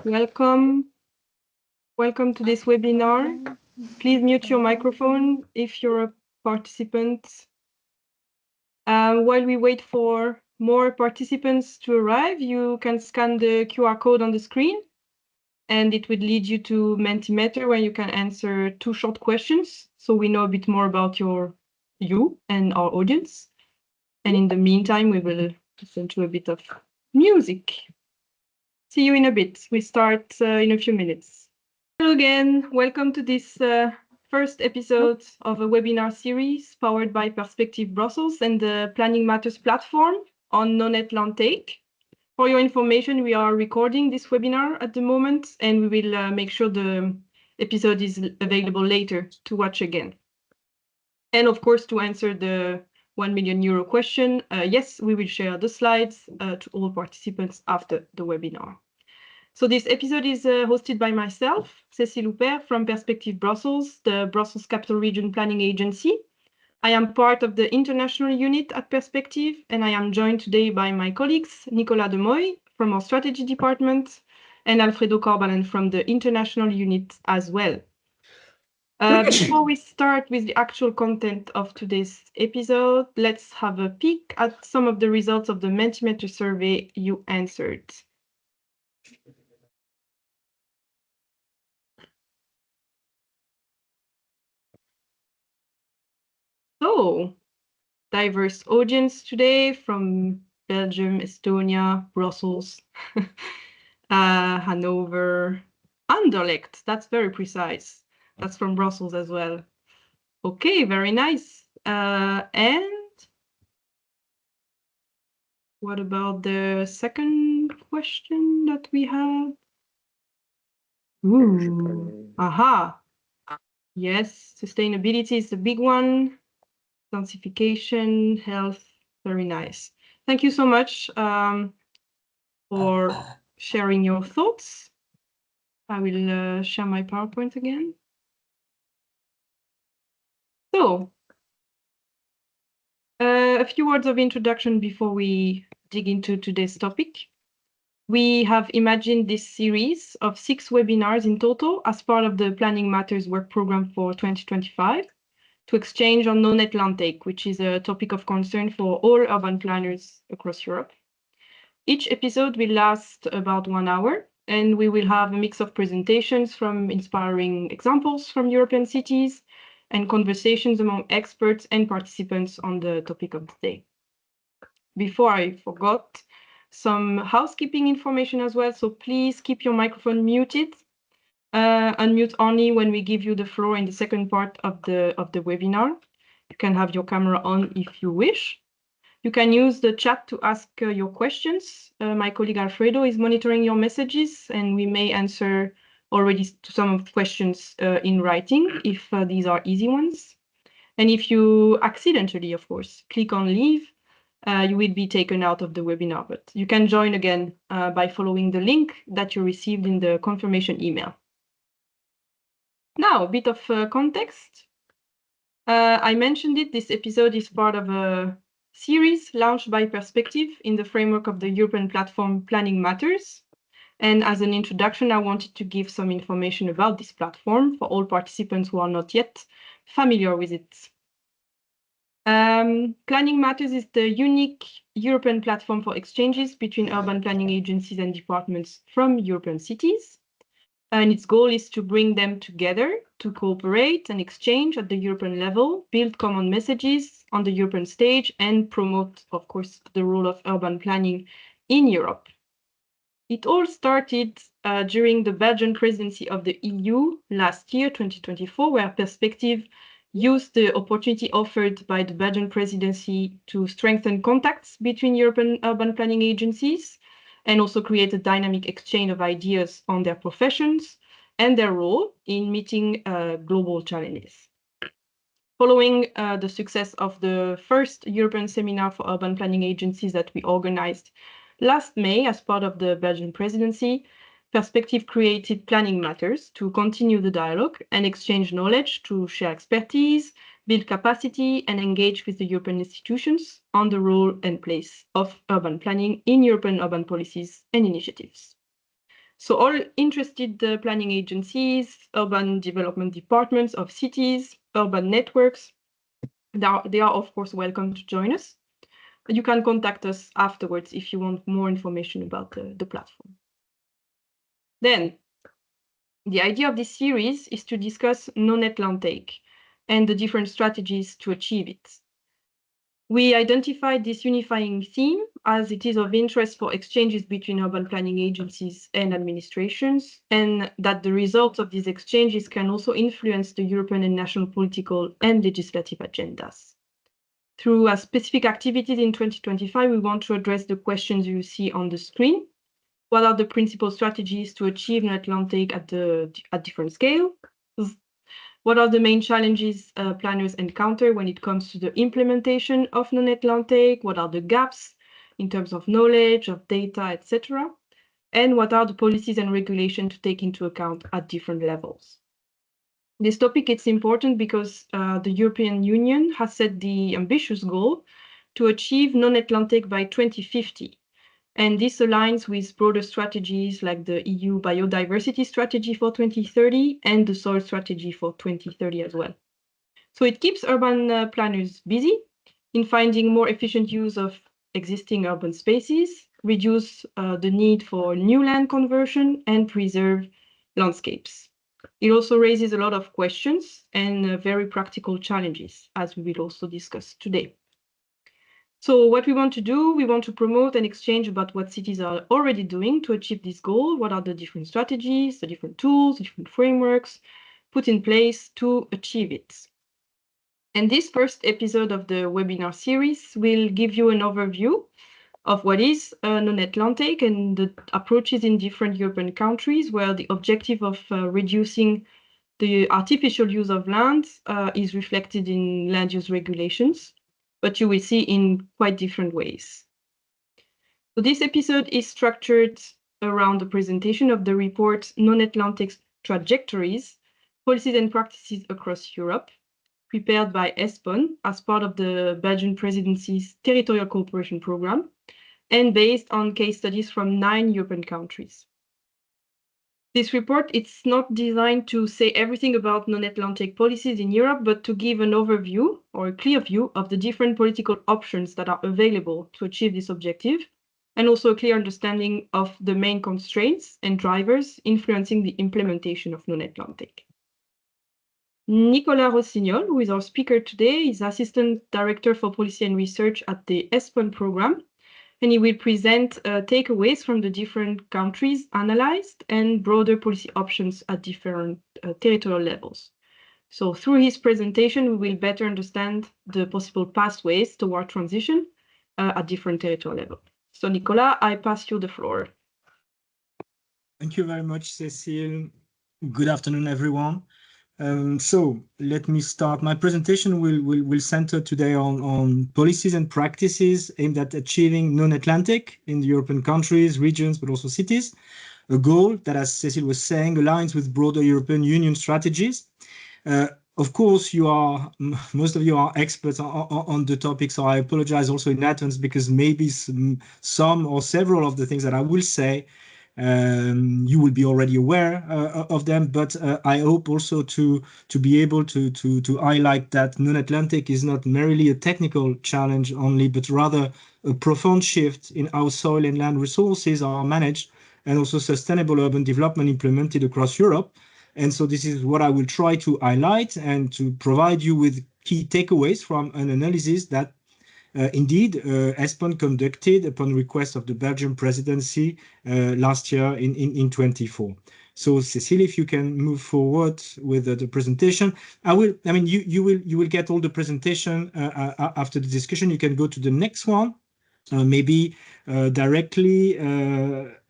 Welcome. Welcome to this webinar. Please mute your microphone if you're a participant. While we wait for more participants to arrive, you can scan the QR code on the screen, and it would lead you to Mentimeter, where you can answer 2 short questions, so we know a bit more about you and our audience. And in the meantime, we will listen to a bit of music. See you in a bit. We start in a few minutes. Hello again. Welcome to this first episode of a webinar series powered by Perspective Brussels and the PlanningMatters platform on non-Atlantic. For your information, we are recording this webinar at the moment, and we will make sure the episode is available later to watch again. And of course, to answer the €1 million question, yes, we will share the slides to all participants after the webinar. So this episode is hosted by myself, Cécile Huppert from Perspective Brussels, the Brussels Capital Region Planning Agency. I am part of the international unit at Perspective, and I am joined today by my colleagues, Nicolas Demoy from our strategy department, and Alfredo Corbalan from the international unit as well. Before we start with the actual content of today's episode, let's have a peek at some of the results of the Mentimeter survey you answered. So, diverse audience today from Belgium, Estonia, Brussels, Hanover, Anderlecht. That's very precise. That's from Brussels as well. Okay, very nice. And what about the second question that we have? Ooh, aha. Yes, sustainability is the big one. Densification, health, very nice. Thank you so much for sharing your thoughts. I will share my PowerPoint again. So, a few words of introduction before we dig into today's topic. We have imagined this series of 6 webinars in total as part of the PlanningMatters work program for 2025 to exchange on non-Atlantic, which is a topic of concern for all urban planners across Europe. Each episode will last about 1 hour, and we will have a mix of presentations from inspiring examples from European cities and conversations among experts and participants on the topic of the day. Before I forgot, some housekeeping information as well, so please keep your microphone muted. Unmute only when we give you the floor in the second part of the webinar. You can have your camera on if you wish. You can use the chat to ask your questions. My colleague Alfredo is monitoring your messages, and we may answer already to some of the questions in writing if these are easy ones. And if you accidentally, of course, click on leave, you will be taken out of the webinar, but you can join again by following the link that you received in the confirmation email. Now, a bit of context. I mentioned it, this episode is part of a series launched by Perspective in the framework of the European platform PlanningMatters. And as an introduction, I wanted to give some information about this platform for all participants who are not yet familiar with it. PlanningMatters is the unique European platform for exchanges between urban planning agencies and departments from European cities. And its goal is to bring them together to cooperate and exchange at the European level, build common messages on the European stage, and promote, of course, the role of urban planning in Europe. It all started during the Belgian presidency of the EU last year, 2024, where Perspective used the opportunity offered by the Belgian presidency to strengthen contacts between European urban planning agencies and also create a dynamic exchange of ideas on their professions and their role in meeting global challenges. Following the success of the first European seminar for urban planning agencies that we organized last May as part of the Belgian presidency, Perspective created PlanningMatters to continue the dialogue and exchange knowledge to share expertise, build capacity, and engage with the European institutions on the role and place of urban planning in European urban policies and initiatives. So all interested planning agencies, urban development departments of cities, urban networks, they are of course welcome to join us. You can contact us afterwards if you want more information about the platform. Then, the idea of this series is to discuss non-net land take and the different strategies to achieve it. We identified this unifying theme as it is of interest for exchanges between urban planning agencies and administrations, and that the results of these exchanges can also influence the European and national political and legislative agendas. Through specific activities in 2025, we want to address the questions you see on the screen. What are the principal strategies to achieve net land take at different scales? What are the main challenges planners encounter when it comes to the implementation of net land take? What are the gaps in terms of knowledge, of data, etc.? And what are the policies and regulations to take into account at different levels? This topic is important because the European Union has set the ambitious goal to achieve non-net land take by 2050. And this aligns with broader strategies like the EU Biodiversity Strategy for 2030 and the Soil Strategy for 2030 as well. So it keeps urban planners busy in finding more efficient use of existing urban spaces, reduce the need for new land conversion, and preserve landscapes. It also raises a lot of questions and very practical challenges, as we will also discuss today. So what we want to do, we want to promote and exchange about what cities are already doing to achieve this goal. What are the different strategies, the different tools, the different frameworks put in place to achieve it. And this first episode of the webinar series will give you an overview of what is non-net land take and the approaches in different European countries, where the objective of reducing the artificial use of land is reflected in land use regulations, but you will see in quite different ways. So this episode is structured around the presentation of the report Non-Net Land Take Trajectories, Policies and Practices Across Europe, prepared by ESPON as part of the Belgian Presidency's Territorial Cooperation Programme, and based on case studies from 9 European countries. This report, it's not designed to say everything about non-net land take policies in Europe, but to give an overview or a clear view of the different political options that are available to achieve this objective, and also a clear understanding of the main constraints and drivers influencing the implementation of non-net land take. Nicolas Rossignol, who is our speaker today, is Assistant Director for Policy and Research at the ESPON program, and he will present takeaways from the different countries analyzed and broader policy options at different territorial levels. So through his presentation, we will better understand the possible pathways toward transition at different territorial levels. So Nicolas, I pass you the floor. Thank you very much, Cécile. Good afternoon, everyone. So let me start. My presentation will center today on policies and practices aimed at achieving non-net land take in the European countries, regions, but also cities. A goal that, as Cécile was saying, aligns with broader European Union strategies. Of course, most of you are experts on the topic, so I apologize also in advance because maybe some or several of the things that I will say you will be already aware of them, but I hope also to be able to highlight that non-net land take is not merely a technical challenge only, but rather a profound shift in how soil and land resources are managed and also sustainable urban development implemented across Europe. And so this is what I will try to highlight and to provide you with key takeaways from an analysis that indeed, ESPON conducted upon request of the Belgian presidency last year in 24. So, Cécile, if you can move forward with the presentation, you will get all the presentation after the discussion. You can go to the next one, maybe directly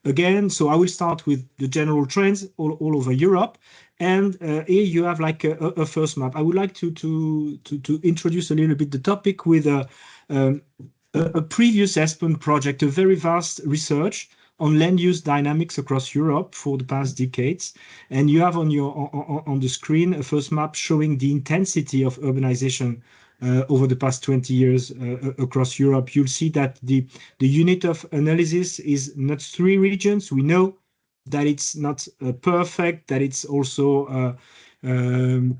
again. So I will start with the general trends all over Europe. And here you have like a first map. I would like to introduce a little bit the topic with a previous ESPON project, a very vast research on land use dynamics across Europe for the past decades. And you have on the screen a first map showing the intensity of urbanization over the past 20 years across Europe. You'll see that the unit of analysis is not 3 regions. We know that it's not perfect, that it's also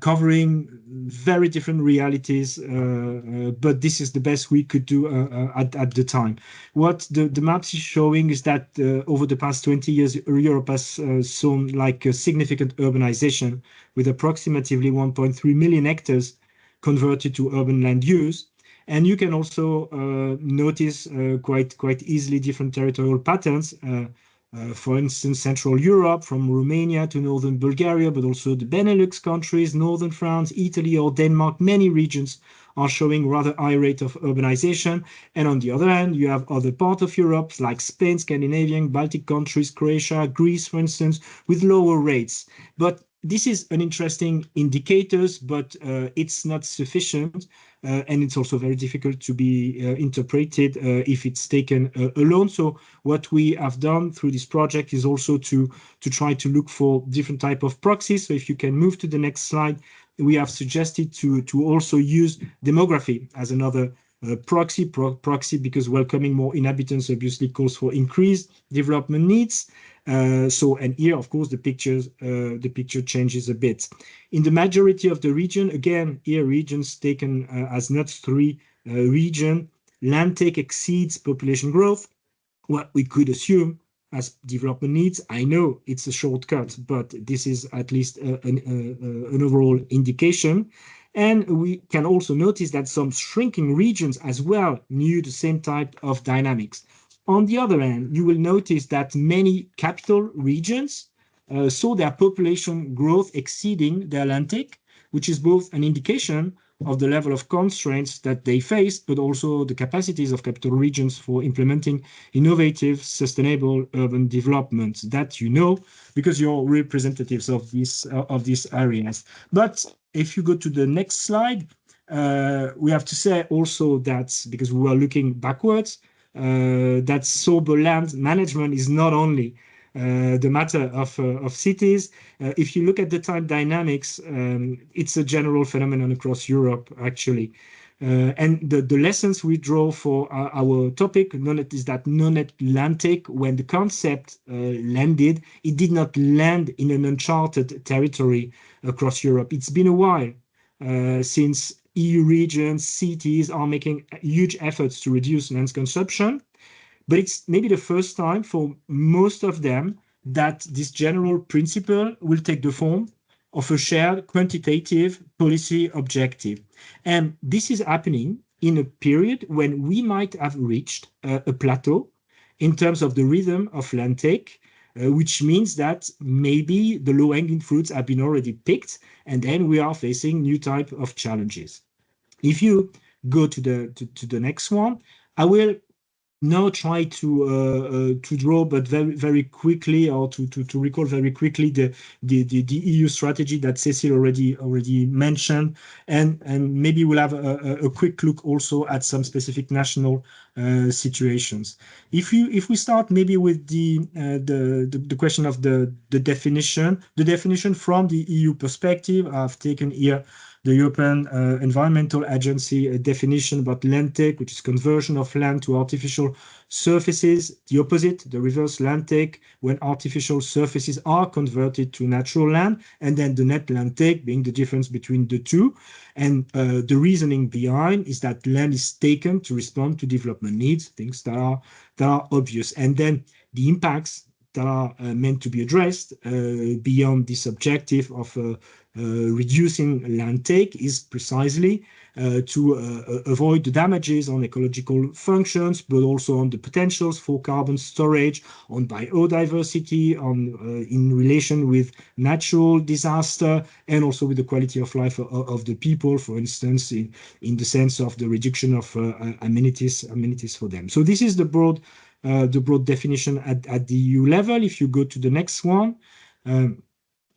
covering very different realities, but this is the best we could do at the time. What the maps is showing is that over the past 20 years, Europe has shown like a significant urbanization with approximately 1.3 million hectares converted to urban land use. And you can also notice quite easily different territorial patterns. For instance, Central Europe, from Romania to northern Bulgaria, but also the Benelux countries, northern France, Italy, or Denmark, many regions are showing rather high rate of urbanization. And on the other hand, you have other parts of Europe, like Spain, Scandinavian, Baltic countries, Croatia, Greece, for instance, with lower rates. But this is an interesting indicator, but it's not sufficient. And it's also very difficult to be interpreted if it's taken alone. So what we have done through this project is also to try to look for different type of proxies. So if you can move to the next slide, we have suggested to also use demography as another proxy because welcoming more inhabitants obviously calls for increased development needs. And here, of course, the picture changes a bit. In the majority of the region, again, here regions taken as not three region, land take exceeds population growth. What we could assume as development needs. I know it's a shortcut, but this is at least an overall indication. And we can also notice that some shrinking regions as well knew the same type of dynamics. On the other hand, you will notice that many capital regions saw their population growth exceeding their land take, which is both an indication of the level of constraints that they faced, but also the capacities of capital regions for implementing innovative, sustainable urban development that you know, because you're representatives of these areas. But if you go to the next slide, we have to say also that, because we were looking backwards, that sober land management is not only the matter of cities. If you look at the time dynamics, it's a general phenomenon across Europe, actually. And the lessons we draw for our topic is that no-net land take, when the concept landed, it did not land in an uncharted territory across Europe. It's been a while since EU regions, cities are making huge efforts to reduce land consumption. But it's maybe the first time for most of them that this general principle will take the form of a shared quantitative policy objective. And this is happening in a period when we might have reached a plateau in terms of the rhythm of land take, which means that maybe the low-hanging fruits have been already picked, and then we are facing new type of challenges. If you go to the next one, I will now try to draw, but very quickly, or to recall very quickly the EU strategy that Cécile already mentioned, and maybe we'll have a quick look also at some specific national situations. If we start maybe with the question of the definition from the EU perspective, I've taken here the European Environmental Agency definition about land take, which is conversion of land to artificial surfaces. The opposite, the reverse land take, when artificial surfaces are converted to natural land, and then the net land take being the difference between the two. And the reasoning behind is that land is taken to respond to development needs, things that are obvious. And then the impacts that are meant to be addressed beyond this objective of reducing land take is precisely to avoid the damages on ecological functions, but also on the potentials for carbon storage, on biodiversity, on in relation with natural disaster, and also with the quality of life of the people, for instance, in the sense of the reduction of amenities for them. So this is the broad definition at the EU level. If you go to the next one,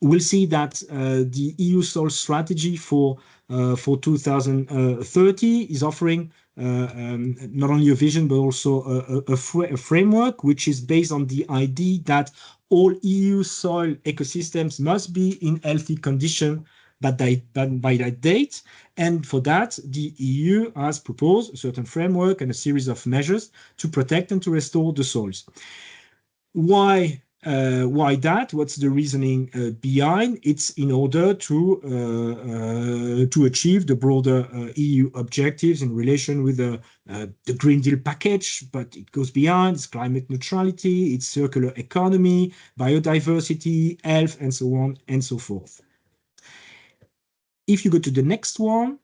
we'll see that the EU soil strategy for 2030 is offering not only a vision, but also a framework, which is based on the idea that all EU soil ecosystems must be in healthy condition by that date. And for that, the EU has proposed a certain framework and a series of measures to protect and to restore the soils. Why why that? What's the reasoning behind? It's in order to achieve the broader EU objectives in relation with the Green Deal package, but it goes beyond. It's climate neutrality, it's circular economy, biodiversity, health, and so on and so forth. If you go to the next one,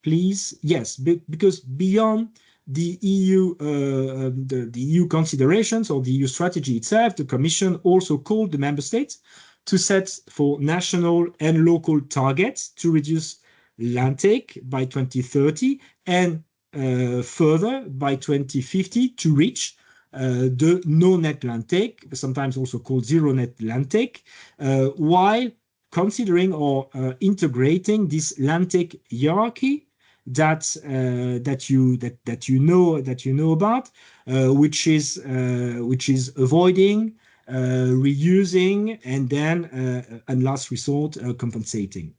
please. Yes, because beyond the EU, the EU considerations or the EU strategy itself, the Commission also called the member states to set for national and local targets to reduce land take by 2030 and further by 2050 to reach the no net land take, sometimes also called zero net land take, while considering or integrating this land take hierarchy that you know about, which is avoiding, reusing, and then and last resort compensating.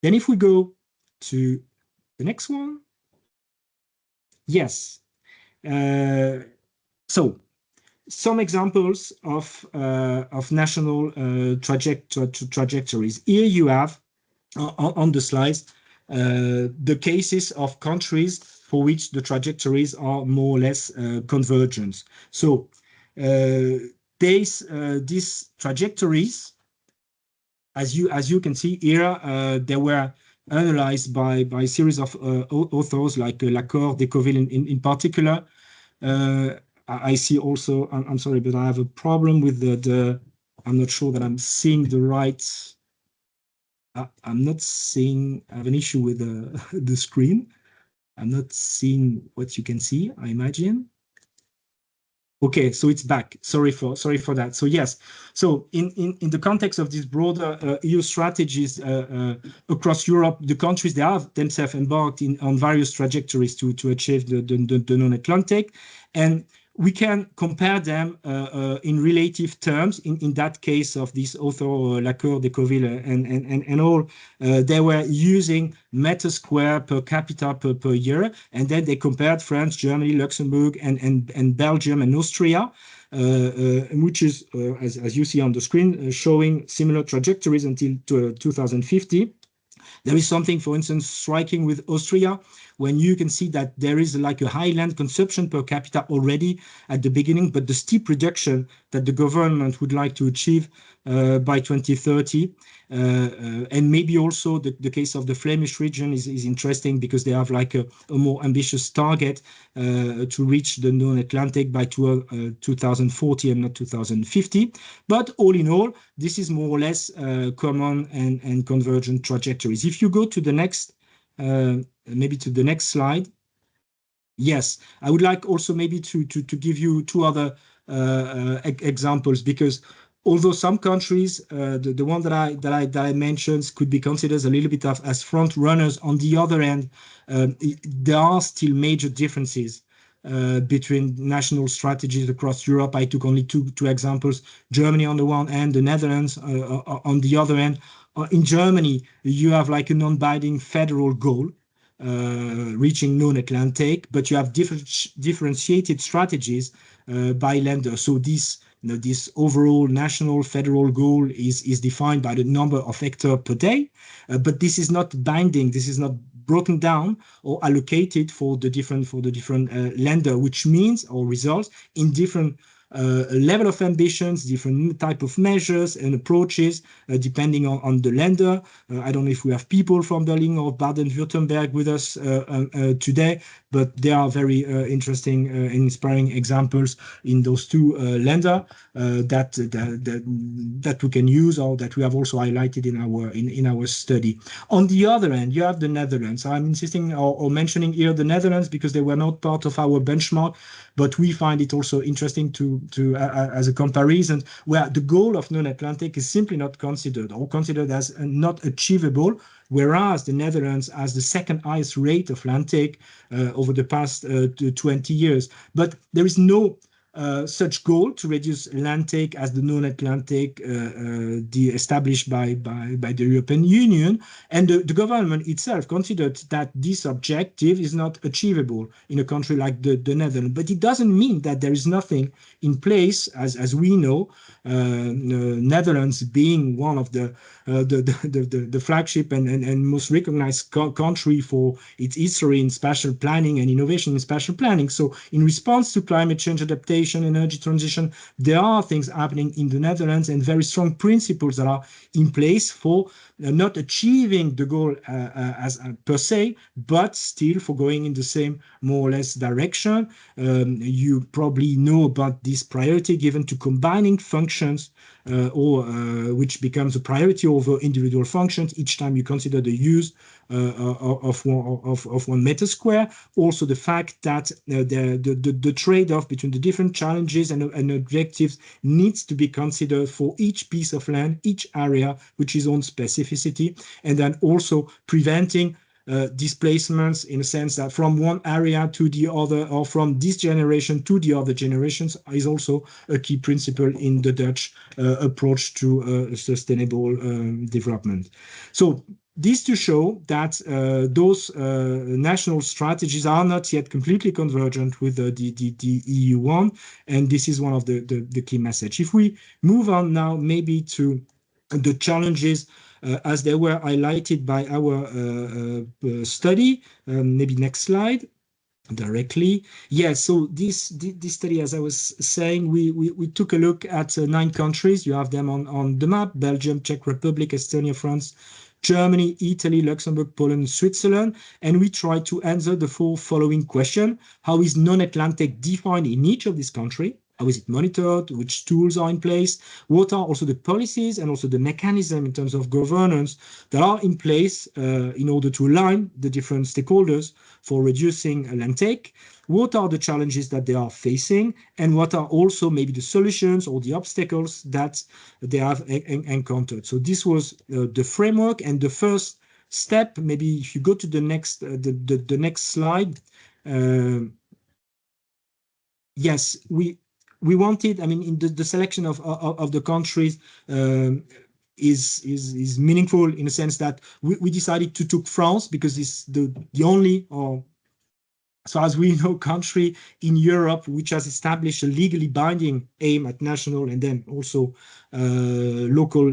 Then if we go to the next one, yes. So some examples of national trajectories. Here you have on the slides the cases of countries for which the trajectories are more or less convergent. So these trajectories, as you can see here, they were analyzed by a series of authors like Lacour, Decoville in particular. I see also, I'm sorry, but I have a problem with the I'm not sure that I'm seeing the right. I'm not seeing, I have an issue with the screen. I'm not seeing what you can see, I imagine. Okay, so it's back. Sorry for that. So yes, so in the context of these broader EU strategies across Europe, the countries, they have themselves embarked on various trajectories to achieve the non-Atlantic, and we can compare them in relative terms. In that case of this author, Lacour, Decoville, and all, they were using meter square per capita per year, and then they compared France, Germany, Luxembourg, and Belgium and Austria, which is, as you see on the screen, showing similar trajectories until 2050. There is something, for instance, striking with Austria, when you can see that there is like a high land consumption per capita already at the beginning, but the steep reduction that the government would like to achieve by 2030. And maybe also the case of the Flemish region is interesting because they have like a more ambitious target to reach the non-Atlantic by 2040 and not 2050. But all in all, this is more or less common and convergent trajectories. If you go to the next, maybe to the next slide. Yes, I would like also maybe to give you two other examples, because although some countries, the one that I mentioned could be considered a little bit as front runners, on the other end, there are still major differences between national strategies across Europe. I took only two examples: Germany on the one hand, the Netherlands on the other end. In Germany, you have like a non-binding federal goal, reaching non-Atlantic, but you have differentiated strategies by lender. So this overall national federal goal is defined by the number of hectares per day, but this is not binding. This is not broken down or allocated for the different lender, which means or results in different level of ambitions, different type of measures and approaches, depending on the lender. I don't know if we have people from Berlin or Baden-Württemberg with us today, but there are very interesting and inspiring examples in those two lender that we can use, or that we have also highlighted in our study. On the other hand, you have the Netherlands. I'm insisting or mentioning here the Netherlands because they were not part of our benchmark, but we find it also interesting to as a comparison, where the goal of non-Atlantic is simply not considered, or considered as not achievable, whereas the Netherlands has the second highest rate of land take over the past 20 years. But there is no such goal to reduce land take as the no-net land take established by the European Union, and the government itself considered that this objective is not achievable in a country like the Netherlands. But it doesn't mean that there is nothing in place, as we know, Netherlands being one of the flagship and most recognized country for its history in spatial planning and innovation in spatial planning. So in response to climate change adaptation, energy transition, there are things happening in the Netherlands and very strong principles that are in place for not achieving the goal as per se, but still for going in the same more or less direction. You probably know about this priority given to combining functions which becomes a priority over individual functions each time you consider the use of 1 meter square. Also the fact that the trade-off between the different challenges and objectives needs to be considered for each piece of land, each area, which is own specificity, and then also preventing displacements in a sense that from one area to the other or from this generation to the other generations is also a key principle in the Dutch approach to sustainable development. So this to show that those national strategies are not yet completely convergent with the EU one, and this is one of the key message. If we move on now maybe to the challenges as they were highlighted by our study, maybe next slide directly. Yes, so this study, as I was saying, we took a look at 9 countries. You have them on the map: Belgium, Czech Republic, Estonia, France, Germany, Italy, Luxembourg, Poland, Switzerland, and we tried to answer the 4 following questions. How is non-Atlantic defined in each of these countries? How is it monitored? Which tools are in place? What are also the policies and also the mechanism in terms of governance that are in place in order to align the different stakeholders for reducing land take? What are the challenges that they are facing? And what are also maybe the solutions or the obstacles that they have encountered? So this was the framework, and the first step, maybe if you go to the next the next slide. Yes, we wanted, I mean, in the selection of the countries is meaningful in a sense that we decided to take France because it's the only, or so as we know, country in Europe which has established a legally binding aim at national and then also local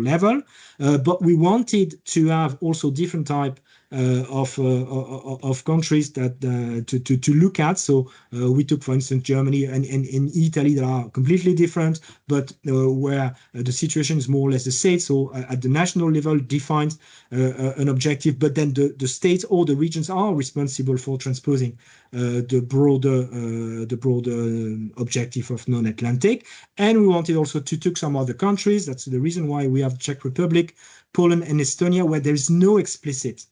level. But we wanted to have also different type of countries that to look at. So we took, for instance, Germany and Italy that are completely different, but where the situation is more or less the same. So at the national level defines an objective, but then the states or the regions are responsible for transposing the broader objective of non-Atlantic. And we wanted also to take some other countries. That's the reason why we have Czech Republic, Poland, and Estonia, where there is no explicit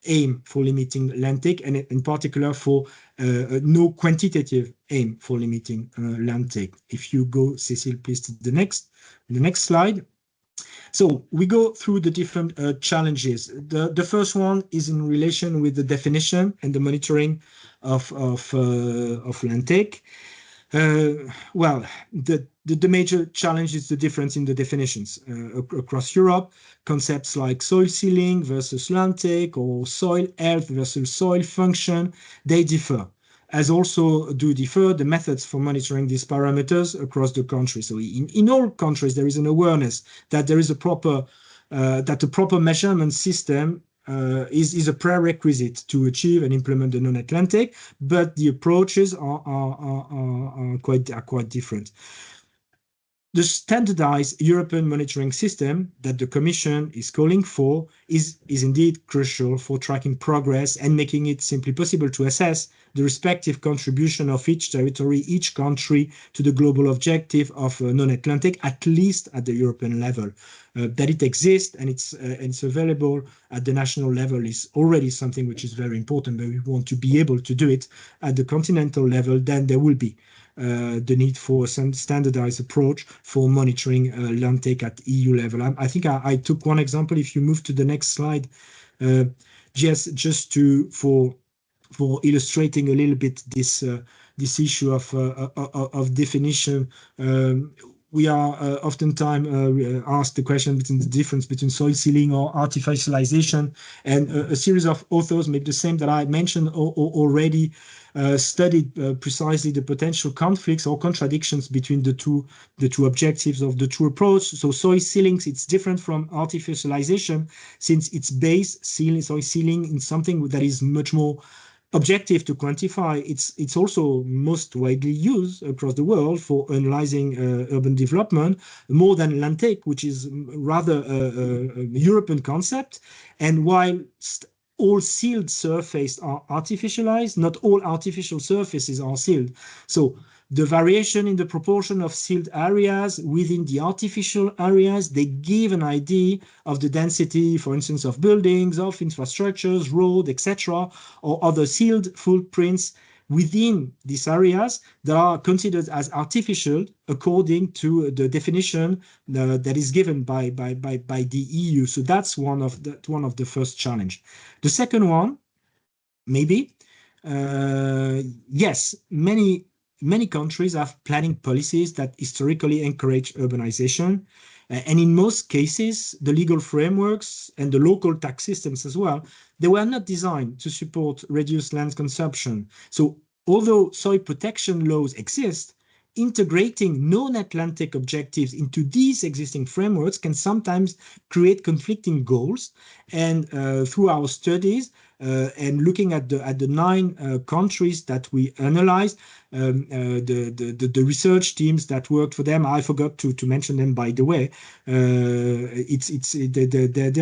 aim for limiting land take, and in particular for no quantitative aim for limiting land take. If you go, Cecile, please, to the next slide. So we go through the different challenges. The first one is in relation with the definition and the monitoring of land take. Well, the major challenge is the difference in the definitions across Europe. Concepts like soil sealing versus land take or soil health versus soil function, they differ, as also do differ the methods for monitoring these parameters across the country. So in all countries, there is an awareness that there is a proper measurement system is a prerequisite to achieve and implement the non-Atlantic, but the approaches are quite different. The standardized European monitoring system that the Commission is calling for is indeed crucial for tracking progress and making it simply possible to assess the respective contribution of each territory, each country to the global objective of non-Atlantic, at least at the European level. That it exists and it's available at the national level is already something which is very important, but we want to be able to do it at the continental level. Then there will be the need for some standardized approach for monitoring land take at EU level. I think I took one example. If you move to the next slide, just for illustrating a little bit this this issue of definition. We are oftentimes asked the question between the difference between soil sealing or artificialization, and a series of authors, maybe the same that I mentioned already, studied precisely the potential conflicts or contradictions between the two objectives of the two approach. So soil sealing, it's different from artificialization, since it's based soil sealing in something that is much more objective to quantify. It's also most widely used across the world for analyzing urban development, more than land take, which is rather a European concept. And while all sealed surfaces are artificialized, not all artificial surfaces are sealed. So the variation in the proportion of sealed areas within the artificial areas, they give an idea of the density, for instance, of buildings, of infrastructures, road, etc., or other sealed footprints within these areas that are considered as artificial according to the definition that is given by the EU. So that's one of the first challenge. The second one, maybe, yes, many countries have planning policies that historically encourage urbanization. And in most cases, the legal frameworks and the local tax systems as well, they were not designed to support reduced land consumption. So although soil protection laws exist, integrating non-Atlantic objectives into these existing frameworks can sometimes create conflicting goals. And through our studies and looking at the 9 countries that we analyzed, the research teams that worked for them, I forgot to mention them, by the way. They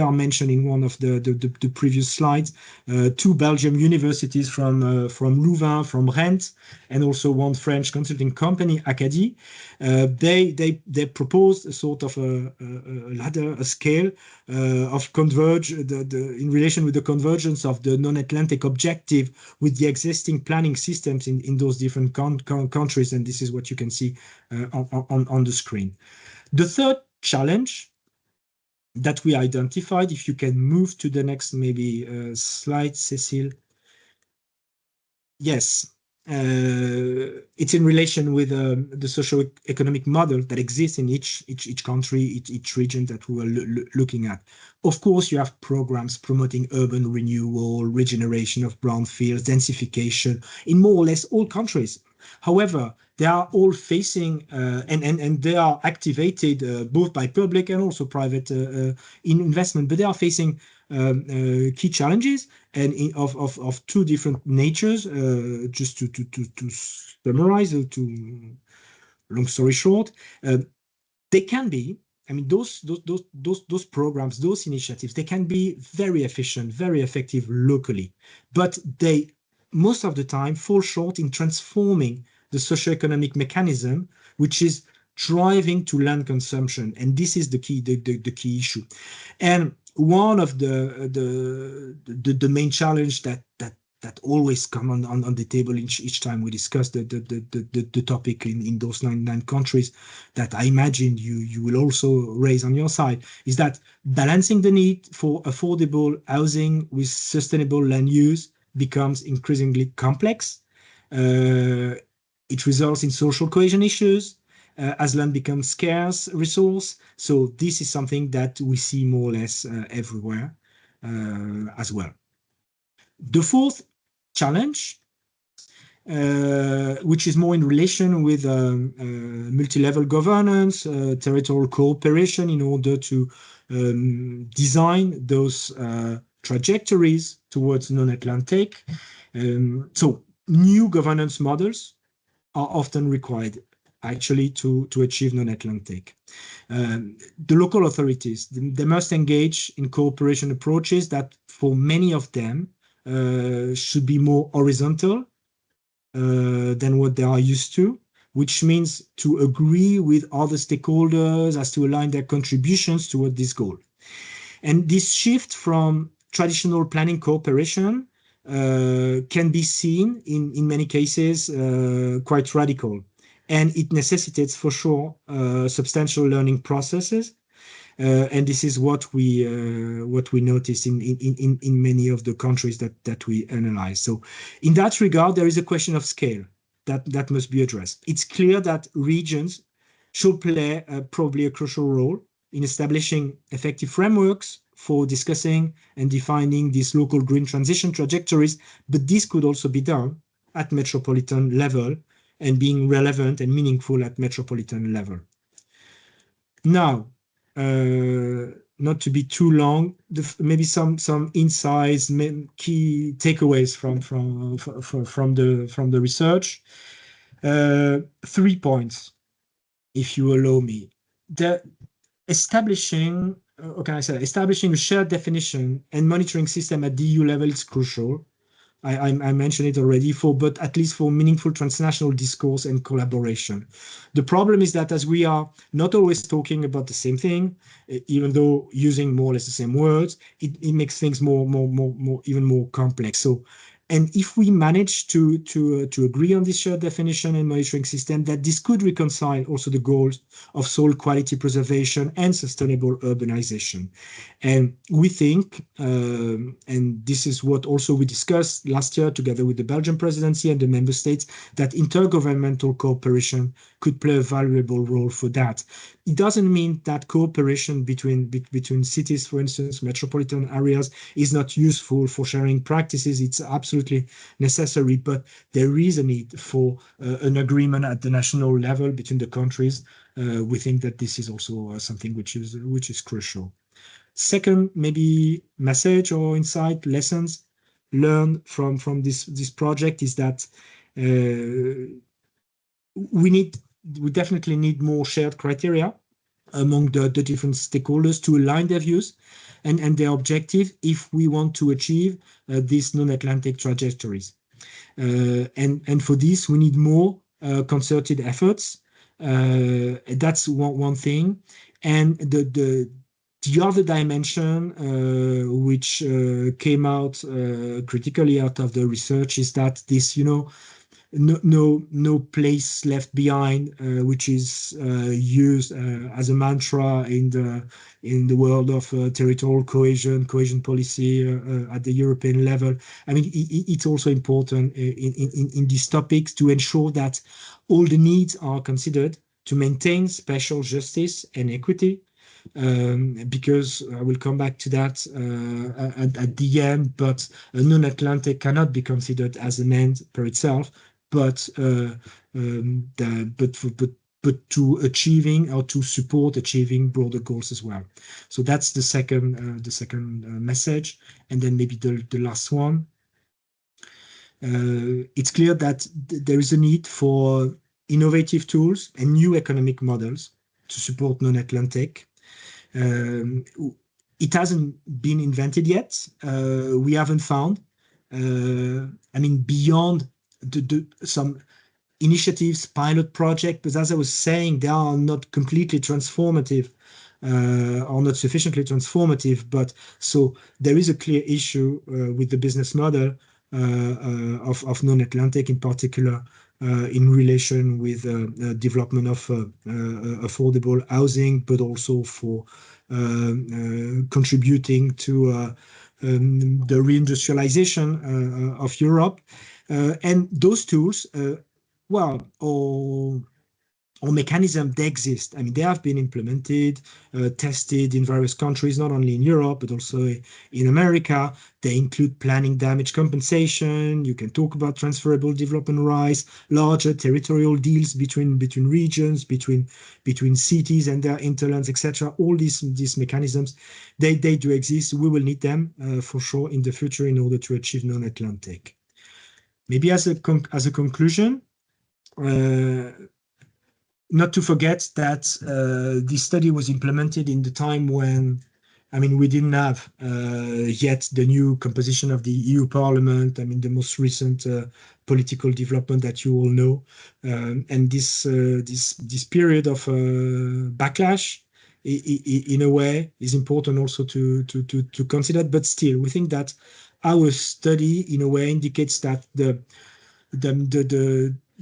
are mentioned in one of the previous slides. 2 Belgian universities from Louvain, from Rennes, and also one French consulting company, Acadie. They proposed a sort of a ladder, a scale of converge in relation with the convergence of the non-Atlantic objective with the existing planning systems in those different countries, and this is what you can see on the screen. The third challenge that we identified, if you can move to the next maybe slide, Cécile. Yes, it's in relation with the socio-economic model that exists in each country, each region that we were looking at. Of course, you have programs promoting urban renewal, regeneration of brownfields, densification in more or less all countries. However, they are all facing and they are activated both by public and also private investment, but they are facing key challenges and of 2 different natures. Just to summarize, to long story short, they can be. I mean, those programs, those initiatives, they can be very efficient, very effective locally, but they most of the time fall short in transforming the socioeconomic mechanism, which is driving to land consumption, and this is the key issue. And one of the main challenge that always come on the table each time we discuss the topic in those nine countries that I imagine you will also raise on your side, is that balancing the need for affordable housing with sustainable land use becomes increasingly complex. It results in social cohesion issues as land becomes scarce resource. So this is something that we see more or less everywhere as well. The fourth challenge, which is more in relation with multi-level governance, territorial cooperation in order to design those trajectories towards non-Atlantic. So new governance models are often required actually to achieve non-Atlantic. The local authorities, they must engage in cooperation approaches that for many of them should be more horizontal than what they are used to, which means to agree with other stakeholders as to align their contributions toward this goal. And this shift from traditional planning cooperation can be seen in many cases quite radical. And it necessitates for sure substantial learning processes. And this is what we notice in many of the countries that we analyze. So in that regard, there is a question of scale. that must be addressed. It's clear that regions should play probably a crucial role in establishing effective frameworks for discussing and defining these local green transition trajectories, but this could also be done at metropolitan level and being relevant and meaningful at metropolitan level. Now, not to be too long, maybe some insights, key takeaways from the research. 3 points, if you allow me. Establishing a shared definition and monitoring system at the EU level is crucial. I mentioned it already, but at least for meaningful transnational discourse and collaboration. The problem is that as we are not always talking about the same thing, even though using more or less the same words, it makes things even more complex. So, and if we manage to agree on this shared definition and monitoring system, that this could reconcile also the goals of soil quality preservation and sustainable urbanization. And we think, and this is what also we discussed last year together with the Belgian presidency and the member states, that intergovernmental cooperation could play a valuable role for that. It doesn't mean that cooperation between cities, for instance, metropolitan areas, is not useful for sharing practices. It's absolutely necessary, but there is a need for an agreement at the national level between the countries. We think that this is also something which is crucial. Second, maybe message or insight, lessons learned from this project is that we definitely need more shared criteria among the different stakeholders to align their views and their objective if we want to achieve these non-Atlantic trajectories. And for this, we need more concerted efforts. That's one thing. And the other dimension which came out critically out of the research is that this, no place left behind, which is used as a mantra in the world of territorial cohesion policy at the European level. I mean, it's also important in these topics to ensure that all the needs are considered to maintain spatial justice and equity. Because I will come back to that at the end, but a non-Atlantic cannot be considered as an end per itself, but to achieving or to support achieving broader goals as well. So that's the second message, and then maybe the last one. It's clear that there is a need for innovative tools and new economic models to support non-Atlantic. It hasn't been invented yet. We haven't found. Beyond some initiatives, pilot projects, but as I was saying, they are not completely transformative or not sufficiently transformative. But so there is a clear issue with the business model of non-Atlantic, in particular in relation with development of affordable housing, but also for contributing to the reindustrialization of Europe. And those tools, or mechanisms, they exist. I mean, they have been implemented, tested in various countries, not only in Europe, but also in America. They include planning damage compensation. You can talk about transferable development rights, larger territorial deals between regions, between cities and their hinterlands, etc. All these mechanisms, they do exist. We will need them for sure in the future in order to achieve non-Atlantic. Maybe as a conclusion, not to forget that this study was implemented in the time when, we didn't have yet the new composition of the EU Parliament. The most recent political development that you all know, and this period of backlash, in a way, is important also to consider. But still, we think that our study, in a way, indicates that the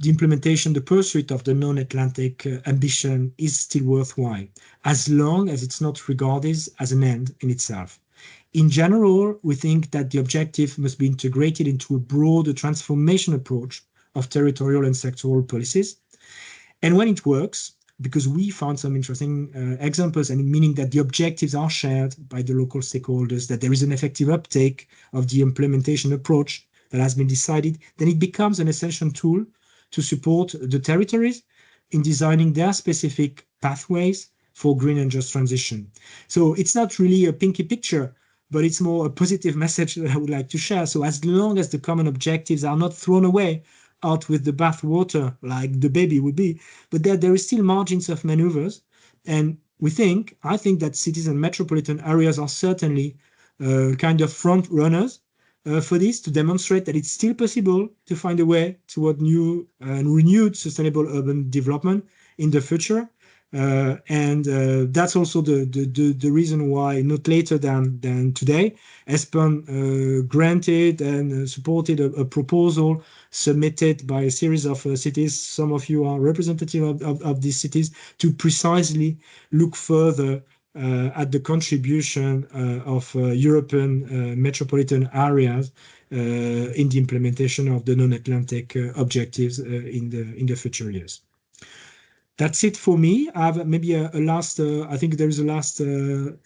implementation, the pursuit of the non-Atlantic ambition is still worthwhile, as long as it's not regarded as an end in itself. In general, we think that the objective must be integrated into a broader transformation approach of territorial and sectoral policies. And when it works, because we found some interesting examples, and meaning that the objectives are shared by the local stakeholders, that there is an effective uptake of the implementation approach that has been decided, then it becomes an essential tool to support the territories in designing their specific pathways for green and just transition. So it's not really a pinky picture, but it's more a positive message that I would like to share. So as long as the common objectives are not thrown away out with the bathwater like the baby would be, but that there is still margins of maneuvers. And I think that cities and metropolitan areas are certainly kind of front runners for this, to demonstrate that it's still possible to find a way toward new and renewed sustainable urban development in the future. And that's also the reason why, not later than today, ESPON granted and supported a proposal submitted by a series of cities. Some of you are representative of these cities, to precisely look further at the contribution of European metropolitan areas in the implementation of the non-Atlantic objectives in the future years. That's it for me. I have maybe a last, I think there is a last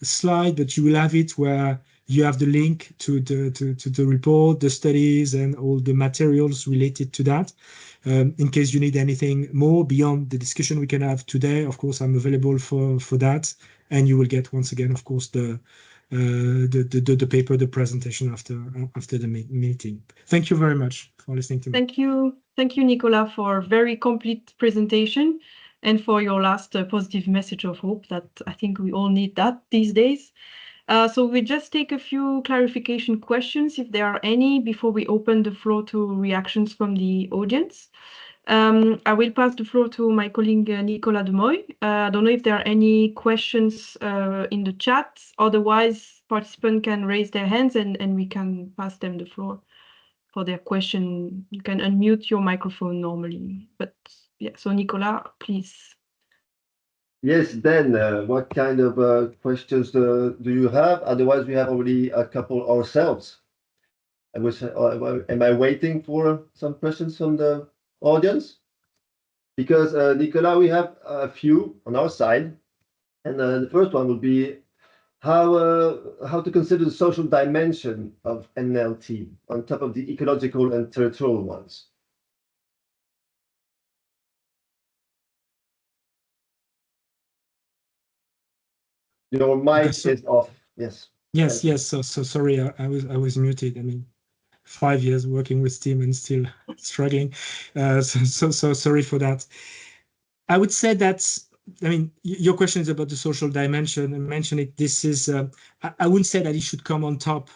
slide, but you will have it where you have the link to the report, the studies, and all the materials related to that. In case you need anything more beyond the discussion we can have today, of course, I'm available for that. And you will get, once again, of course, the paper, the presentation after the meeting. Thank you very much for listening to me. Thank you, Nicolas, for a very complete presentation, and for your last positive message of hope. That I think we all need that these days. So we just take a few clarification questions, if there are any, before we open the floor to reactions from the audience. I will pass the floor to my colleague Nicolas Demoy. I don't know if there are any questions in the chat. Otherwise, participants can raise their hands and we can pass them the floor for their question. You can unmute your microphone normally. But yeah, so Nicolas, please. Yes, then what kind of questions do you have? Otherwise, we have already a couple ourselves. Am I waiting for some questions from the audience? Because Nicolas, we have a few on our side, and the first one would be how to consider the social dimension of NLT on top of the ecological and territorial ones. Your mic is off. Yes. Yes. So sorry, I was muted. I mean, 5 years working with Steam and still struggling. So sorry for that. I would say that, I mean, your question is about the social dimension, and mention it. This is, I wouldn't say that it should come on top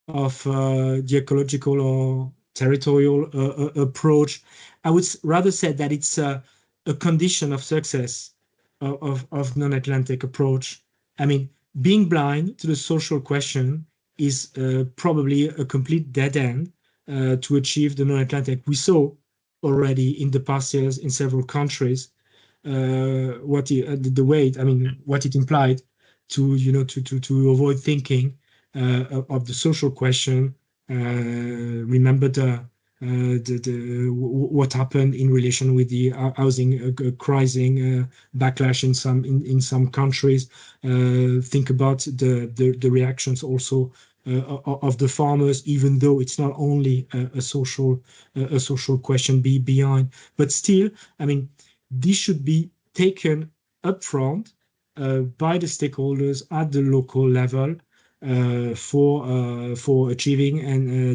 of the ecological or territorial approach. I would rather say that it's a condition of success of non-Atlantic approach. I mean, being blind to the social question is probably a complete dead end to achieve the non-Atlantic. We saw already in the past years in several countries what it implied to avoid thinking of the social question. Remember what happened in relation with the housing crisis backlash in some countries. Think about the reactions also of the farmers, even though it's not only a social question behind, but still, I mean, this should be taken upfront by the stakeholders at the local level for achieving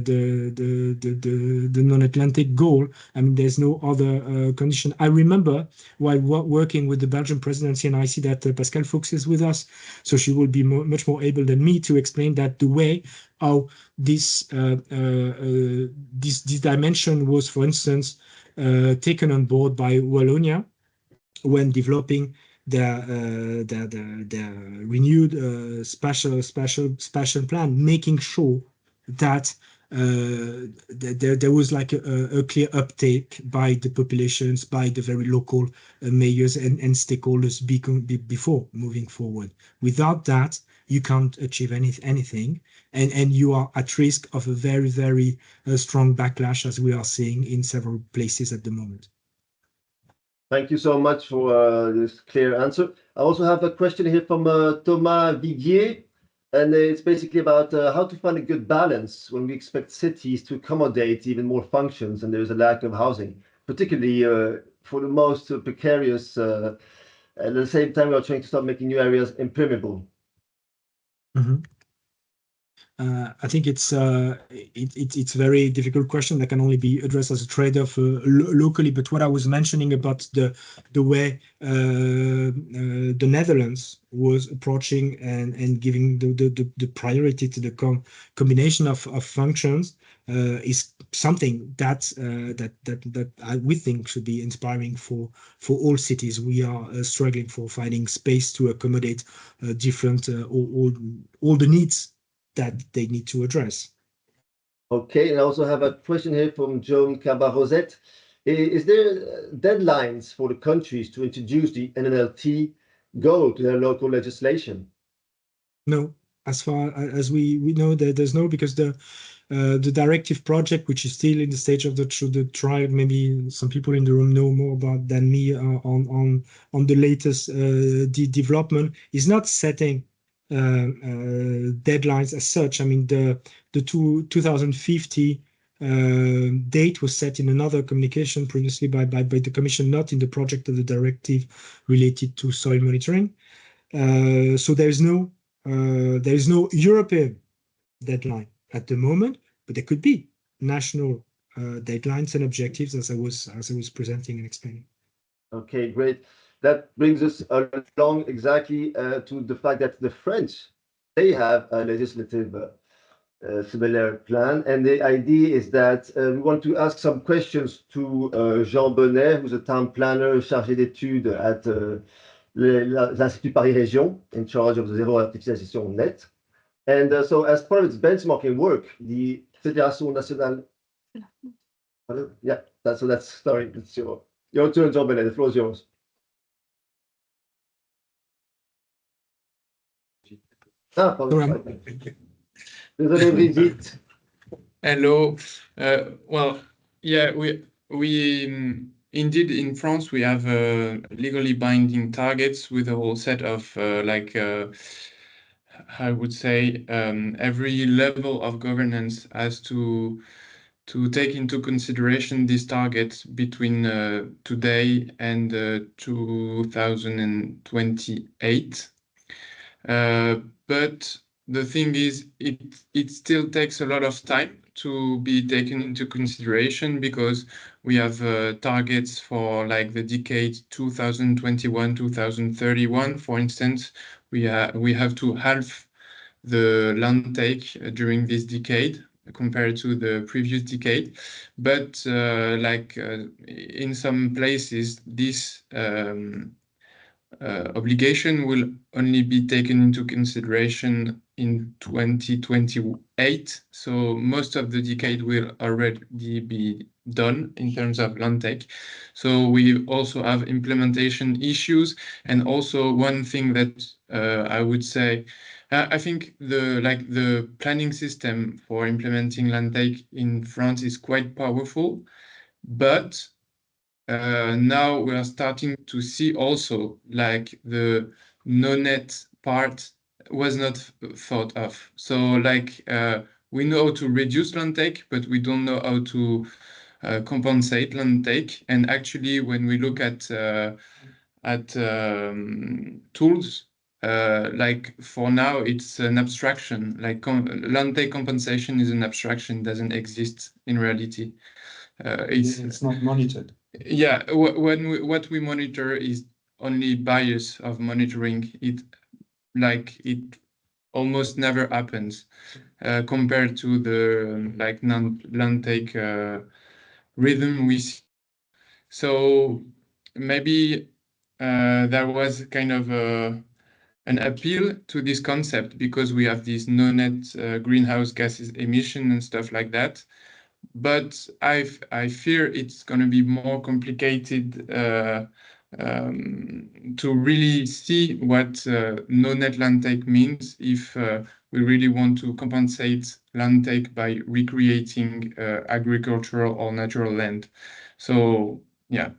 the non-Atlantic goal. I mean, there's no other condition. I remember while working with the Belgian presidency, and I see that Pascal Fuchs is with us, so she will be much more able than me to explain that the way how this dimension was, for instance, taken on board by Wallonia when developing their renewed spatial plan, making sure that there was like a clear uptake by the populations, by the very local mayors and stakeholders before moving forward. Without that, you can't achieve anything, and you are at risk of a very, very strong backlash, as we are seeing in several places at the moment. Thank you so much for this clear answer. I also have a question here from Thomas Viguier, and it's basically about how to find a good balance when we expect cities to accommodate even more functions and there's a lack of housing, particularly for the most precarious. At the same time, we are trying to start making new areas impermeable. Mm-hmm. I think it's a very difficult question that can only be addressed as a trade-off locally. But what I was mentioning about the way the Netherlands was approaching and giving the priority to the combination of functions is something that we think should be inspiring for all cities. We are struggling for finding space to accommodate different all the needs that they need to address. Okay, and I also have a question here from Joan Cabarrosette. Is there deadlines for the countries to introduce the NNLT goal to their local legislation? No, as far as we know, there's no, because the directive project, which is still in the stage of the trial, maybe some people in the room know more about than me on the latest development, is not setting deadlines as such. I mean, the 2050 date was set in another communication previously by the Commission, not in the project of the directive related to soil monitoring. So there is no European deadline at the moment, but there could be national deadlines and objectives, as I was presenting and explaining. Okay, great. That brings us along exactly to the fact that the French, they have a legislative similar plan, and the idea is that we want to ask some questions to Jean Bonnet, who's a town planner chargé d'études at l'Institut Paris Régions, in charge of the zéro artificialisation nette. And so as part of its benchmarking work, the Fédération Nationale... Yeah, sorry, it's your turn, Jean Bonnet, the floor is yours. Désolé, Brigitte. Hello. Well, yeah, we indeed in France we have legally binding targets with a whole set of I would say every level of governance has to take into consideration these targets between today and 2028. But the thing is, it still takes a lot of time to be taken into consideration, because we have targets for like the decade 2021-2031, for instance. We have to halve the land take during this decade compared to the previous decade. But in some places, this obligation will only be taken into consideration in 2028. So most of the decade will already be done in terms of land take. So we also have implementation issues. And also one thing that I would say, I think the planning system for implementing land take in France is quite powerful, but now we are starting to see also like the no-net part was not thought of. So we know how to reduce land take, but we don't know how to compensate land take. And actually, when we look at tools, for now, it's an abstraction. Land take compensation is an abstraction, doesn't exist in reality. It's not monitored. Yeah, what we monitor is only bias of monitoring. It almost never happens compared to the land take rhythm we see. So maybe there was kind of an appeal to this concept because we have these no-net greenhouse gases emission and stuff like that. But I fear it's going to be more complicated to really see what no-net land take means if we really want to compensate land take by recreating agricultural or natural land. So yeah,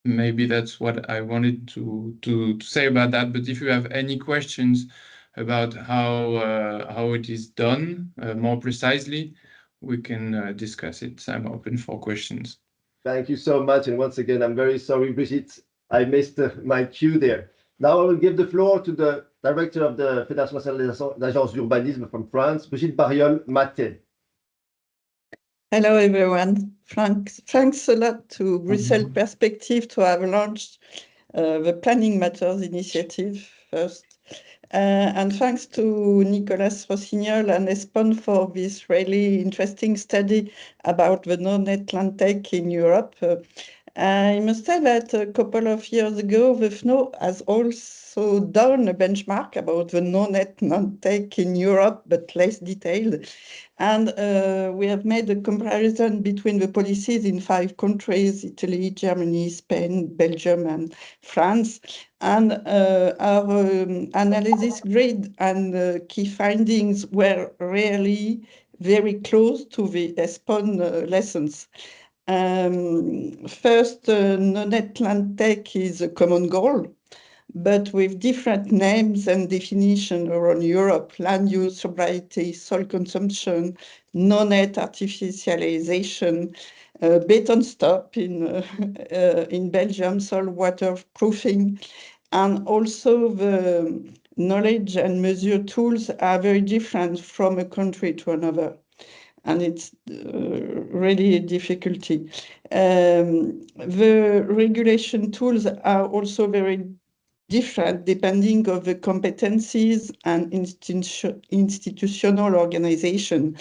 maybe that's what I wanted to say about that. But if you have any questions about how it is done more precisely, we can discuss it. I'm open for questions. Thank you so much. And once again, I'm very sorry, Brigitte, I missed my cue there. Now I will give the floor to the director of the Fédération nationale d'agence d'urbanisme from France, Brigitte Bariol-Matet. Hello, everyone. Thanks a lot to Brussels Perspective to have launched the PlanningMatters initiative first. And thanks to Nicolas Rossignol and ESPON for this really interesting study about the no-net land take in Europe. I must say that a couple of years ago, the FNO has also done a benchmark about the no-net land take in Europe, but less detailed. And we have made a comparison between the policies in 5 countries, Italy, Germany, Spain, Belgium, and France. And our analysis grid and key findings were really very close to the ESPON lessons. First, no-net land take is a common goal, but with different names and definitions around Europe: land use, sobriety, soil consumption, no-net artificialisation, beton stop in Belgium, soil waterproofing, and also the knowledge and measure tools are very different from a country to another. And it's really a difficulty. The regulation tools are also very different depending on the competencies and institutional organization.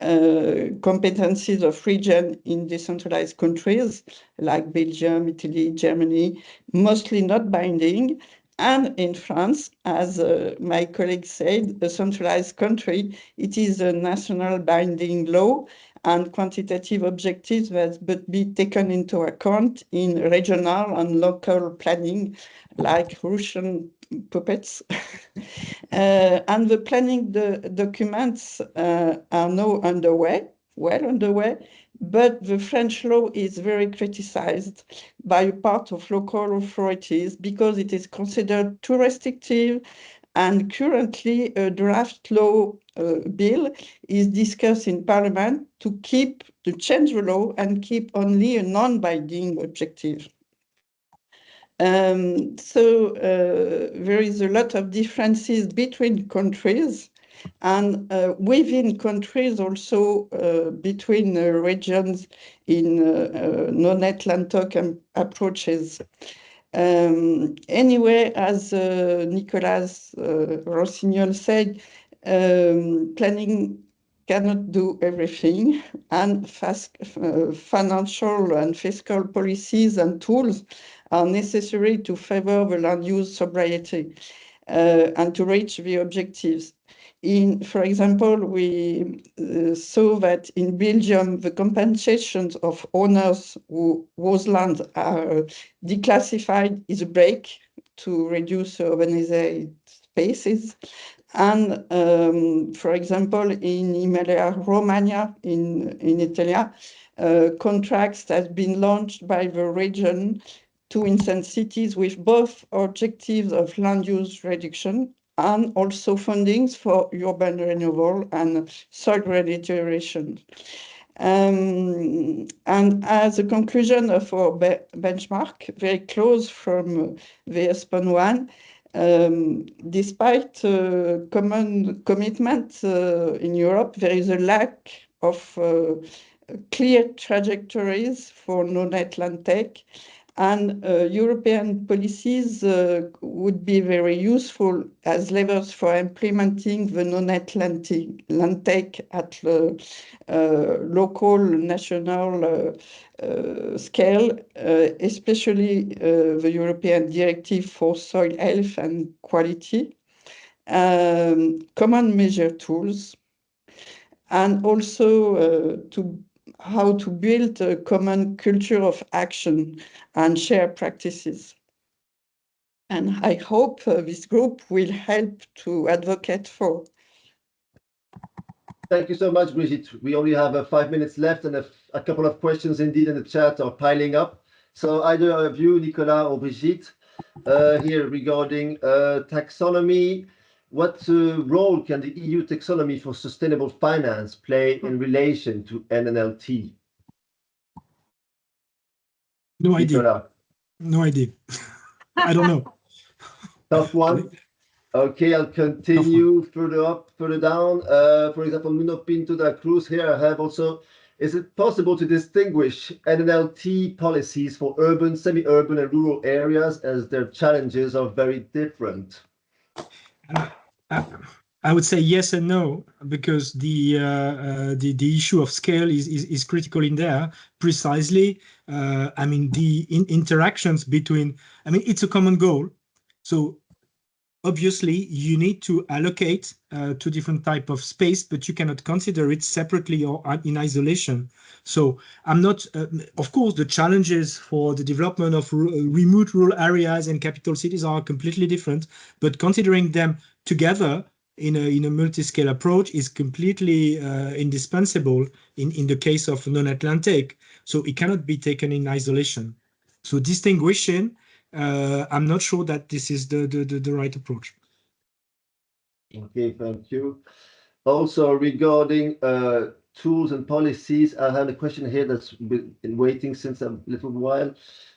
Competencies of region in decentralized countries like Belgium, Italy, Germany, mostly not binding. And in France, as my colleague said, a centralized country, it is a national binding law and quantitative objectives that but be taken into account in regional and local planning, like Russian puppets. And the planning documents are now well underway, but the French law is very criticized by a part of local authorities because it is considered too restrictive, and currently a draft law bill is discussed in Parliament to change the law and keep only a non-binding objective. So there is a lot of differences between countries and within countries also between regions in no-net land take approaches. Anyway, as Nicolas Rossignol said, planning cannot do everything, and financial and fiscal policies and tools are necessary to favor the land use sobriety and to reach the objectives. For example, we saw that in Belgium, the compensations of owners whose lands are declassified is a break to reduce urbanized spaces. And for example, in Emilia-Romagna, in Italy, contracts have been launched by the region to incent cities with both objectives of land use reduction and also fundings for urban renewal and soil regeneration. And as a conclusion of our benchmark, very close from the ESPON one, despite common commitment in Europe, there is a lack of clear trajectories for no-net land take. And European policies would be very useful as levers for implementing the no-net land take at the local, national scale, especially the European Directive for Soil Health and Quality, common measure tools, and also how to build a common culture of action and share practices. And I hope this group will help to advocate for. Thank you so much, Brigitte. We only have 5 minutes left, and a couple of questions indeed in the chat are piling up. So either of you, Nicolas or Brigitte, here regarding taxonomy, what role can the EU taxonomy for sustainable finance play in relation to NNLT? No idea. Nicolas. No idea. I don't know. Tough one. Okay, I'll continue further down. For example, Nuno Pinto da Cruz here I have also, is it possible to distinguish NNLT policies for urban, semi-urban and rural areas as their challenges are very different? I would say yes and no, because the issue of scale is critical in there. Precisely, I mean, the interactions between, I mean, it's a common goal. So obviously, you need to allocate two different type of space, but you cannot consider it separately or in isolation. So I'm not, of course, the challenges for the development of remote rural areas and capital cities are completely different, but considering them together in a multi-scale approach is completely indispensable in the case of non-Atlantic. So it cannot be taken in isolation. So distinguishing, I'm not sure that this is the right approach. Okay, thank you. Also regarding tools and policies, I have a question here that's been waiting since a little while.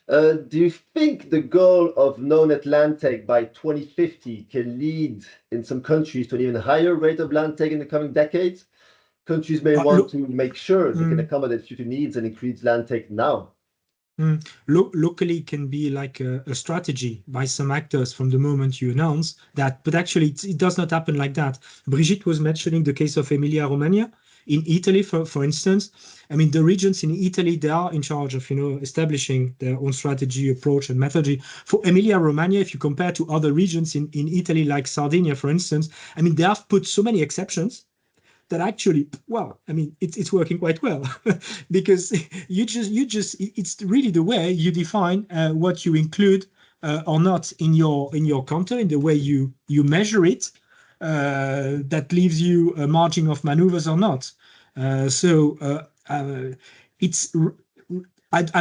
Do you think the goal of no-net land take by 2050 can lead in some countries to an even higher rate of land take in the coming decades? Countries may want to make sure they can accommodate future needs and increase land take now. Locally can be like a strategy by some actors from the moment you announce that, but actually it does not happen like that. Brigitte was mentioning the case of Emilia-Romagna. In Italy, for instance, I mean, the regions in Italy, they are in charge of, establishing their own strategy, approach, and methodology. For Emilia-Romagna, if you compare to other regions in Italy, like Sardinia, for instance, I mean, they have put so many exceptions that actually, well, I mean, it's working quite well because it's really the way you define what you include or not in your counter, in the way you measure it, that leaves you a margin of maneuvers or not. I'm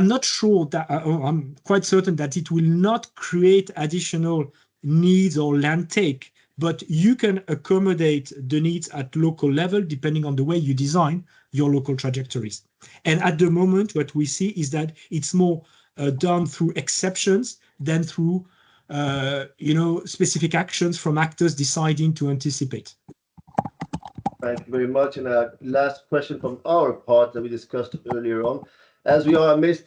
not sure that, I'm quite certain that it will not create additional needs or land take, but you can accommodate the needs at local level depending on the way you design your local trajectories. And at the moment, what we see is that it's more done through exceptions than through specific actions from actors deciding to anticipate. Thank you very much. And a last question from our part that we discussed earlier on. As we are amidst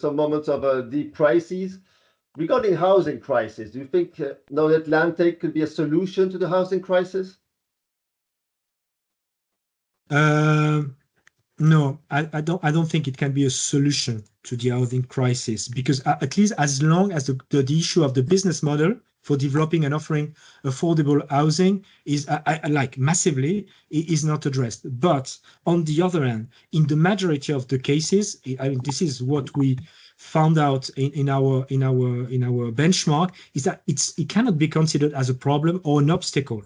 some moments of deep crises, regarding housing crisis, do you think no-net land take could be a solution to the housing crisis? No, I don't think it can be a solution to the housing crisis, because at least as long as the issue of the business model for developing and offering affordable housing is massively is not addressed. But on the other hand, in the majority of the cases, I mean, this is what we found out in our benchmark, is that it cannot be considered as a problem or an obstacle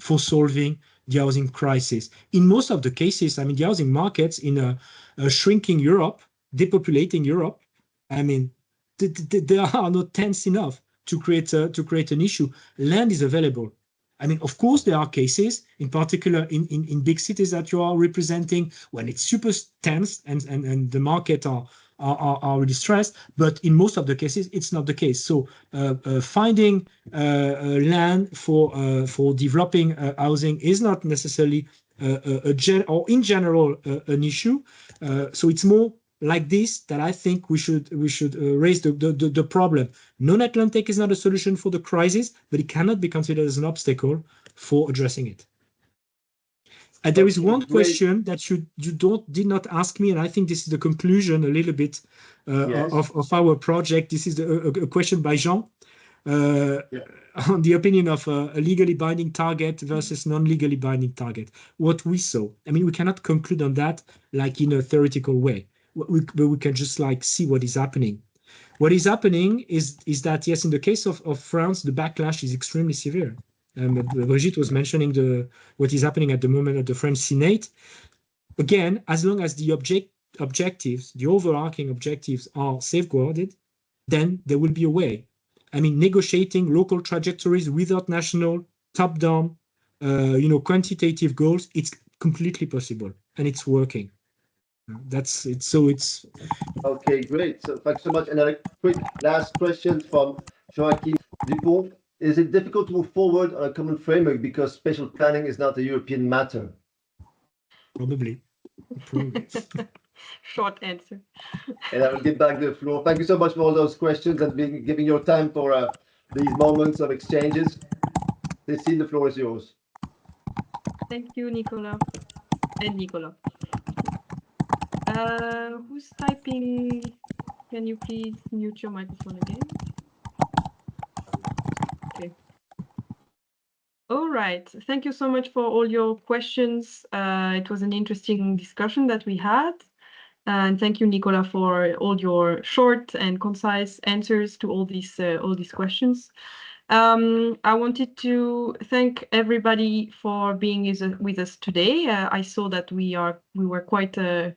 for solving the housing crisis. In most of the cases, I mean, the housing markets in a shrinking Europe, depopulating Europe, I mean, there are not tense enough to create an issue. Land is available. I mean, of course, there are cases, in particular in big cities that you are representing, when it's super tense and the market are really stressed, but in most of the cases, it's not the case. So finding land for developing housing is not necessarily in general an issue. So it's more like this that I think we should raise the problem. Non-Atlantic is not a solution for the crisis, but it cannot be considered as an obstacle for addressing it. And there is one question that you did not ask me, and I think this is the conclusion a little bit of our project. This is a question by Jean on the opinion of a legally binding target versus non-legally binding target. What we saw, I mean, we cannot conclude on that like in a theoretical way, but we can just like see what is happening. What is happening is that, yes, in the case of France, the backlash is extremely severe. Brigitte was mentioning what is happening at the moment at the French Senate. Again, as long as the objectives, the overarching objectives are safeguarded, then there will be a way. I mean, negotiating local trajectories without national top-down, quantitative goals, it's completely possible and it's working. That's it. So it's okay, great. So thanks so much. And a quick last question from Joachim Dupont. Is it difficult to move forward on a common framework because spatial planning is not a European matter? Probably. Short answer. And I will give back the floor. Thank you so much for all those questions and giving your time for these moments of exchanges. Cécile, the floor is yours. Thank you, Nicolas. And Nicolas. Who's typing? Can you please mute your microphone again? Okay. All right. Thank you so much for all your questions. It was an interesting discussion that we had. And thank you, Nicolas, for all your short and concise answers to all these questions. I wanted to thank everybody for being with us today. I saw that we were quite a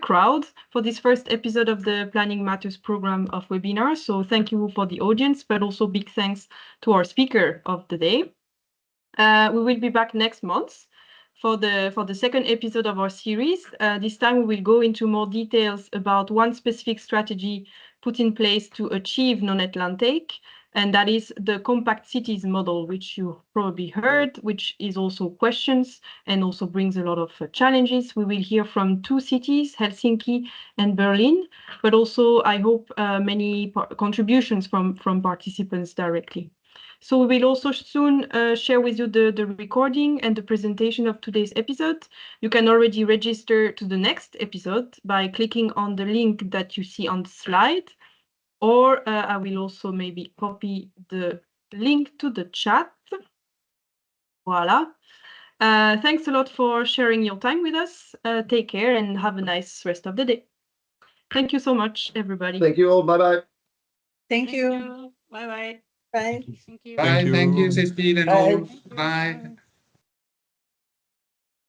crowd for this first episode of the Planning Matters program of webinars. So thank you for the audience, but also big thanks to our speaker of the day. We will be back next month for the second episode of our series. This time we will go into more details about one specific strategy put in place to achieve non-Atlantic, and that is the compact cities model, which you probably heard, which is also questions and also brings a lot of challenges. We will hear from two cities, Helsinki and Berlin, but also I hope many contributions from participants directly. So we will also soon share with you the recording and the presentation of today's episode. You can already register to the next episode by clicking on the link that you see on the slide, or I will also maybe copy the link to the chat. Voila. Thanks a lot for sharing your time with us. Take care and have a nice rest of the day. Thank you so much, everybody. Thank you all. Bye-bye. Thank you. Bye-bye. Bye. Bye. Thank you, Cécile and all. Bye.